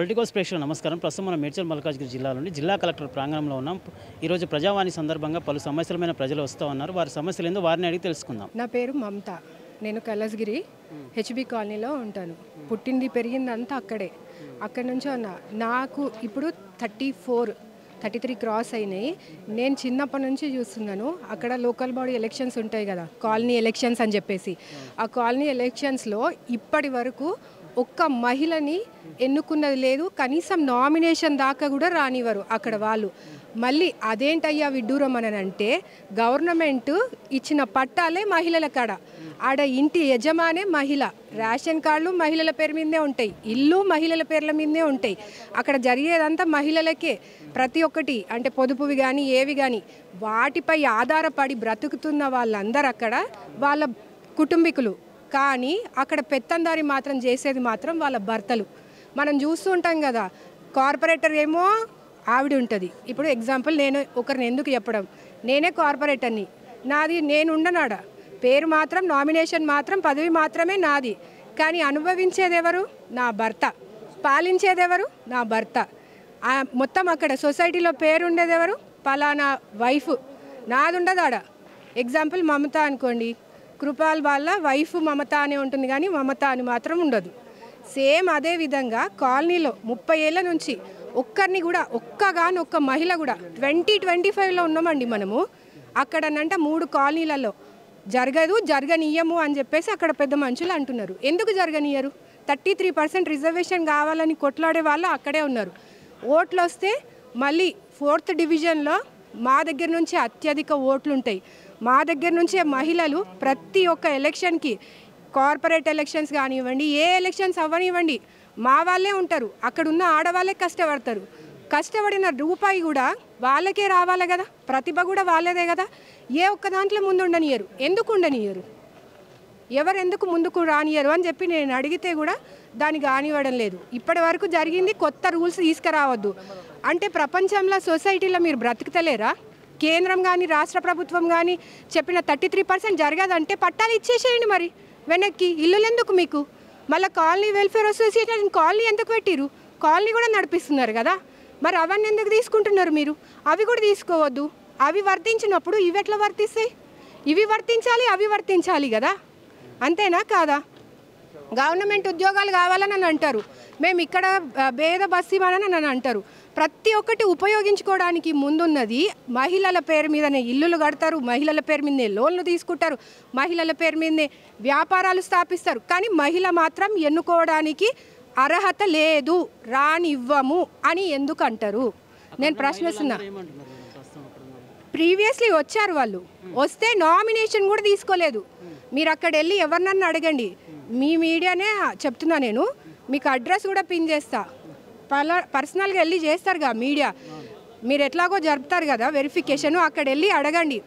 Politicals ప్రేక్షకులు నమస్కారం. ప్రస్తుతం మనం మేడ్చల్ మల్కాజ్గిరి జిల్లాలోని జిల్లా కలెక్టర్ ప్రాంగణంలో ఉన్నాం. ఈరోజు ప్రజావాణి సందర్భంగా పలు సమస్యలమైన ప్రజలు వస్తూ ఉన్నారు. వారి సమస్యలు ఏందో వారిని అడిగి తెలుసుకుందాం. నా పేరు మమత. నేను కైలాసగిరి హెచ్బి కాలనీలో ఉంటాను. పుట్టింది పెరిగిందంతా అక్కడే. అక్కడి నుంచి నాకు ఇప్పుడు 33 క్రాస్ అయినాయి. నేను చిన్నప్పటి నుంచి చూస్తున్నాను. అక్కడ లోకల్ బాడీ ఎలక్షన్స్ ఉంటాయి కదా, కాలనీ ఎలక్షన్స్ అని చెప్పేసి. ఆ కాలనీ ఎలక్షన్స్లో ఇప్పటి వరకు ఒక్క మహిళని ఎన్నుకున్నది లేదు. కనీసం నామినేషన్ దాకా కూడా రానివ్వరు అక్కడ వాళ్ళు. మళ్ళీ అదేంటయ్యా విడ్డూరం అని అంటే, గవర్నమెంట్ ఇచ్చిన పట్టాలే మహిళల కాడ, ఆడ ఇంటి యజమానే మహిళ, రేషన్ కార్డులు మహిళల పేరు మీదే ఉంటాయి, ఇల్లు మహిళల పేర్ల మీదే ఉంటాయి. అక్కడ జరిగేదంతా మహిళలకే. ప్రతి ఒక్కటి అంటే పొదుపువి కానీ ఏవి కానీ వాటిపై ఆధారపడి బ్రతుకుతున్న వాళ్ళందరూ అక్కడ వాళ్ళ కుటుంబీకులు. కానీ అక్కడ పెత్తందారి మాత్రం చేసేది మాత్రం వాళ్ళ భర్తలు. మనం చూస్తూ ఉంటాం కదా, కార్పొరేటర్ ఏమో ఆవిడ ఉంటుంది. ఇప్పుడు ఎగ్జాంపుల్ నేను ఒకరిని ఎందుకు చెప్పడం, నేనే కార్పొరేటర్ని, నాది నేను ఉండనాడ పేరు మాత్రం, నామినేషన్ మాత్రం, పదవి మాత్రమే నాది. కానీ అనుభవించేది ఎవరు? నా భర్త. పాలించేది ఎవరు? నా భర్త. మొత్తం అక్కడ సొసైటీలో పేరు ఉండేది ఎవరు? పలానా వైఫ్. నాది ఉండదు ఆడ. ఎగ్జాంపుల్ మమత అనుకోండి, కృపాల్ వాళ్ళ వైఫ్ మమత అనే ఉంటుంది, కానీ మమత అని మాత్రం ఉండదు. సేమ్ అదే విధంగా కాలనీలో 30 ఏళ్ళ నుంచి ఒక్కరిని కూడా ఒక్క మహిళ కూడా 2025లో ఉన్నామండి మనము. అక్కడనంటే 3 కాలనీలలో జరగనీయము అని చెప్పేసి అక్కడ పెద్ద మనుషులు అంటున్నారు. ఎందుకు జరగనీయరు? 33% రిజర్వేషన్ కావాలని కొట్లాడే వాళ్ళు అక్కడే ఉన్నారు. ఓట్లు వస్తే మళ్ళీ 4th డివిజన్లో మా దగ్గర నుంచి అత్యధిక ఓట్లు ఉంటాయి. మా దగ్గర నుంచే మహిళలు ప్రతి ఒక్క ఎలక్షన్కి, కార్పొరేట్ ఎలక్షన్స్ కానివ్వండి, ఏ ఎలక్షన్స్ అవ్వనివ్వండి, మా వాళ్ళే ఉంటారు. అక్కడున్న ఆడవాళ్ళే కష్టపడతారు. కష్టపడిన రూపాయి కూడా వాళ్ళకే రావాలి కదా, ప్రతిభ కూడా వాళ్ళదే కదా. ఏ ఒక్క దాంట్లో ముందు ఉండనియరు. ఎందుకు ఉండనియరు? ఎవరెందుకు ముందుకు రానియరు అని చెప్పి నేను అడిగితే కూడా దానికి కానివ్వడం లేదు. ఇప్పటి వరకు జరిగింది, కొత్త రూల్స్ తీసుకురావద్దు అంటే ప్రపంచంలో సొసైటీలో మీరు బ్రతుకుతలేరా? కేంద్రం కానీ రాష్ట్ర ప్రభుత్వం కానీ చెప్పిన 33% జరగదంటే పట్టాలు ఇచ్చేసేయండి. మరి వెనక్కి ఇల్లులు ఎందుకు మీకు? మళ్ళీ కాలనీ వెల్ఫేర్ అసోసియేషన్ కాలనీ ఎందుకు పెట్టిరు? కాలనీ కూడా నడిపిస్తున్నారు కదా, మరి అవన్నీ ఎందుకు తీసుకుంటున్నారు మీరు? అవి కూడా తీసుకోవద్దు. అవి వర్తించినప్పుడు ఇవి ఎట్లా వర్తిస్తాయి? ఇవి వర్తించాలి, అవి వర్తించాలి కదా, అంతేనా కాదా? గవర్నమెంట్ ఉద్యోగాలు కావాలని అంటారు, మేము ఇక్కడ భేద బస్సీమని అని అంటారు. ప్రతి ఒక్కటి ఉపయోగించుకోవడానికి ముందున్నది మహిళల పేరు మీదనే ఇల్లులు కడతారు, మహిళల పేరు మీదనే లోన్లు తీసుకుంటారు, మహిళల పేరు మీదనే వ్యాపారాలు స్థాపిస్తారు. కానీ మహిళ మాత్రం ఎన్నుకోవడానికి అర్హత లేదు, రానివ్వము అని ఎందుకు అంటారు? నేను ప్రశ్నిస్తున్నా. ప్రీవియస్లీ వచ్చారు వాళ్ళు, వస్తే నామినేషన్ కూడా తీసుకోలేదు. మీరు అక్కడ వెళ్ళి ఎవరినన్నా అడగండి, మీ మీడియానే చెప్తున్నా, నేను మీకు అడ్రస్ కూడా పిన్ చేస్తా. పర్సనల్గా వెళ్ళి చేస్తారుగా మీడియా, మీరు ఎట్లాగో జరుపుతారు కదా వెరిఫికేషన్, అక్కడ వెళ్ళి అడగండి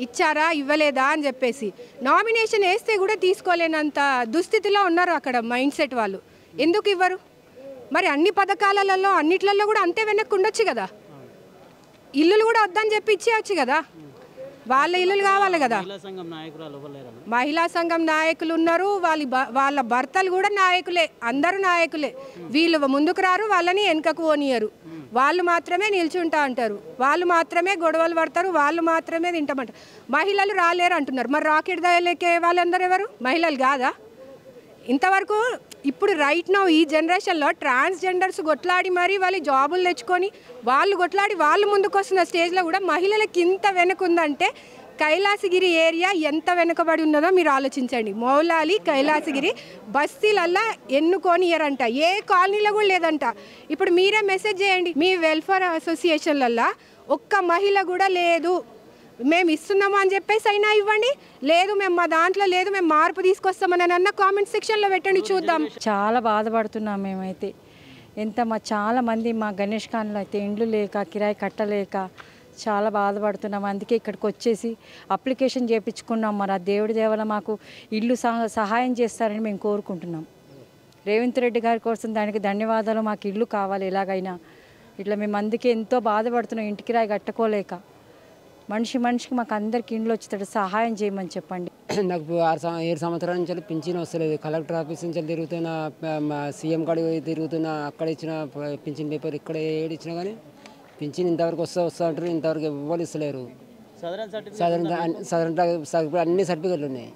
ఇచ్చారా ఇవ్వలేదా అని చెప్పేసి. నామినేషన్ వేస్తే కూడా తీసుకోలేనంత దుస్థితిలో ఉన్నారు అక్కడ మైండ్ సెట్ వాళ్ళు. ఎందుకు ఇవ్వరు? మరి అన్ని పథకాలలో అన్నిట్లలో కూడా అంతే వెనక్కి ఉండొచ్చు కదా. ఇల్లులు కూడా వద్దని చెప్పి ఇచ్చేయచ్చు కదా, వాళ్ళ ఇల్లులు కావాలి కదా. మహిళా సంఘం నాయకులు ఉన్నారు, వాళ్ళ భర్తలు కూడా నాయకులే, అందరూ నాయకులే. వీళ్ళు ముందుకు రారు, వాళ్ళని వెనకకు పోనీయరు. వాళ్ళు మాత్రమే నిల్చుంటా అంటారు, వాళ్ళు మాత్రమే గొడవలు పడతారు, వాళ్ళు మాత్రమే తింటామంటారు. మహిళలు రాలేరు అంటున్నారు. మరి రాకెట్ దయలేకే వాళ్ళందరూ ఎవరు? మహిళలు కాదా? ఇంతవరకు ఇప్పుడు రైట్ నౌ ఈ జనరేషన్లో ట్రాన్స్జెండర్స్ కొట్లాడి మరి వాళ్ళు జాబులు తెచ్చుకొని వాళ్ళు కొట్లాడి వాళ్ళు ముందుకు వస్తున్న స్టేజ్లో కూడా మహిళలకి ఇంత వెనుకుందంటే కైలాసగిరి ఏరియా ఎంత వెనుకబడి ఉన్నదో మీరు ఆలోచించండి. మౌలాలి కైలాసగిరి బస్తీలల్లా ఎన్నుకోనియరంట, ఏ కాలనీలో కూడా లేదంట. ఇప్పుడు మీరే మెసేజ్ చేయండి, మీ వెల్ఫేర్ అసోసియేషన్లల్లో ఒక్క మహిళ కూడా లేదు, మేము ఇస్తున్నాము అని చెప్పేసి అయినా ఇవ్వండి. లేదు మేము మా దాంట్లో లేదు, మేము మార్పు తీసుకొస్తామని అన్న కామెంట్ సెక్షన్లో పెట్టండి, చూద్దాం. చాలా బాధపడుతున్నాం మేమైతే. చాలా మంది మా గణేష్ ఖాన్లో అయితే ఇండ్లు లేక, కిరాయి కట్టలేక చాలా బాధపడుతున్నాం. అందుకే ఇక్కడికి వచ్చేసి అప్లికేషన్ చేయించుకున్నాం. మరి ఆ దేవుడి దేవల మాకు ఇల్లు సహాయం చేస్తారని మేము కోరుకుంటున్నాం. రేవంత్ రెడ్డి గారి కోసం దానికి ధన్యవాదాలు. మాకు ఇల్లు కావాలి ఎలాగైనా. ఇట్లా మేము అందుకే ఎంతో బాధపడుతున్నాం, ఇంటి కిరాయి కట్టుకోలేక. మనిషికి మాకు అందరికి ఇండ్లు వచ్చేటట్టు సహాయం చేయమని చెప్పండి. నాకు 7 సంవత్సరాల నుంచి పింఛన్ వస్తలేదు. కలెక్టర్ ఆఫీస్ నుంచి తిరుగుతున్నా, మా సీఎం కాడికి పోయి తిరుగుతున్నా, అక్కడ ఇచ్చిన పింఛన్ పేపర్ ఇక్కడ ఏడిచ్చినా కానీ పింఛన్ ఇంతవరకు వస్తా అంటారు. ఇంతవరకు ఎవ్వరు ఇస్తలేరు. సాధారణ అన్ని సర్టిఫికెట్లు ఉన్నాయి.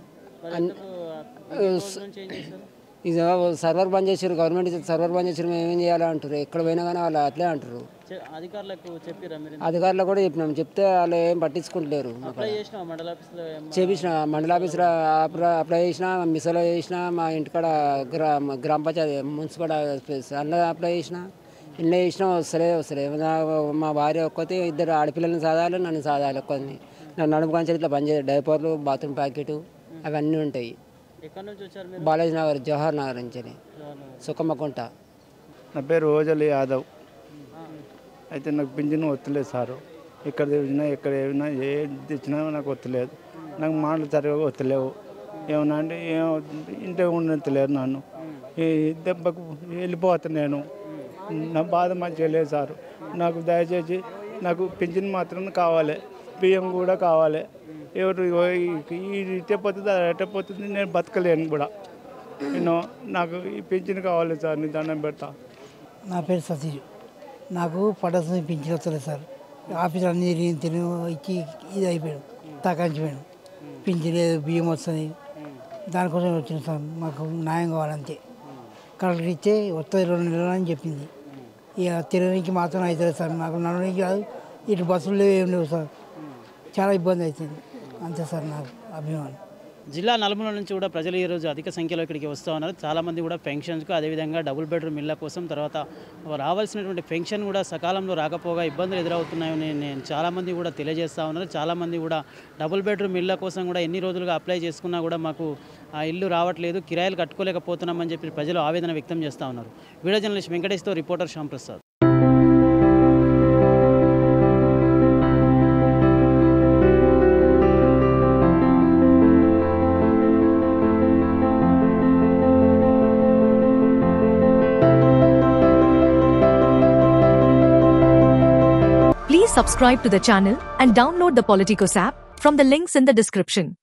ఇది సర్వర్ బంద్ చేశారు, గవర్నమెంట్ సర్వర్ బంద్ చేశారు, మేము ఏం చేయాలి అంటారు. ఎక్కడ పోయినా కానీ వాళ్ళు అట్లే అంటారు. అధికారులకు కూడా చెప్పినాం, చెప్తే వాళ్ళు ఏం పట్టించుకుంటలేరు. చేపించిన మండల ఆఫీసులో అప్లై చేసిన, మిసలో చేసిన, మా ఇంటికాడ గ్రామ పంచాయతీ మున్సిపల్ అందులో అప్లై చేసిన, ఇల్లు చేసినా వస్తలే. మా భార్య ఒక్కతే, 2 ఆడపిల్లల్ని సాధాలి, నన్ను సాధాలి ఒక్కరిని. నన్ను నడుపు కంచెలు ఇట్లా పనిచేయాలి. డైపర్లు, బాత్రూమ్ ప్యాకెట్ అవన్నీ ఉంటాయి. బాలాజీ నగర్, జవహర్ నగర్ నుంచి సుఖమ్మకుంట. నా పేరు ఓజలి యాదవ్. అయితే నాకు పింఛను వస్తలేదు సారు. ఇక్కడ తెచ్చినా ఎక్కడ ఏమైనా ఏది తెచ్చినా నాకు వస్తలేదు. నాకు మాటలు సరిగా వస్తలేవు. ఏమన్నా అంటే ఇంట్లో ఉండలేదు. నన్ను ఈ దెబ్బకు వెళ్ళిపోతాను నేను. నా బాధ మంచిగా లేదు సారు. నాకు దయచేసి నాకు పింఛన్ మాత్రం కావాలి, బియ్యం కూడా కావాలి. ఎవరు ఇట్టపోతుంది అట్టపోతుంది, నేను బతకలేను కూడా. నాకు ఈ పింఛన్ కావాలి సార్, నీ దండం పెడతా. నా పేరు సతీష్. నాకు పడవస్తుంది పింఛన్ వస్తలేదు సార్. ఆఫీస్ అన్ని తిని ఇచ్చి ఇది అయిపోయాడు, తగ్గించిపోయాడు. పింఛన్ లేదు, బియ్యం వస్తుంది. దానికోసం వచ్చిన సార్, మాకు న్యాయం కావాలంతే. కలెక్టర్ ఇచ్చే వస్తుంది 2 నెలలు అని చెప్పింది. ఇక తిరగడానికి మాత్రం అవుతుంది సార్. నాకు నడవడానికి కాదు, ఇటు బస్సులు లేవు, ఏం లేవు సార్. చాలా ఇబ్బంది అవుతుంది. అంతే సార్ నాకు అభిమానం. జిల్లా నలుమూల నుంచి కూడా ప్రజలు ఈరోజు అధిక సంఖ్యలో ఇక్కడికి వస్తూ ఉన్నారు. చాలామంది కూడా పెన్షన్స్కు, అదేవిధంగా డబుల్ బెడ్రూమ్ ఇళ్ల కోసం, తర్వాత రావాల్సినటువంటి పెన్షన్ కూడా సకాలంలో రాకపోగా ఇబ్బందులు ఎదురవుతున్నాయని నేను చాలామంది కూడా తెలియజేస్తూ ఉన్నారు. చాలామంది కూడా డబుల్ బెడ్రూమ్ ఇళ్ల కోసం కూడా ఎన్ని రోజులుగా అప్లై చేసుకున్నా కూడా మాకు ఆ ఇల్లు రావట్లేదు, కిరాయిలు కట్టుకోలేకపోతున్నామని చెప్పి ప్రజలు ఆవేదన వ్యక్తం చేస్తూ ఉన్నారు. వీడియో జర్నలిస్ట్ వెంకటేష్తో reporter Shyamprasad. Please subscribe to the channel and download the Politicos app from the links in the description.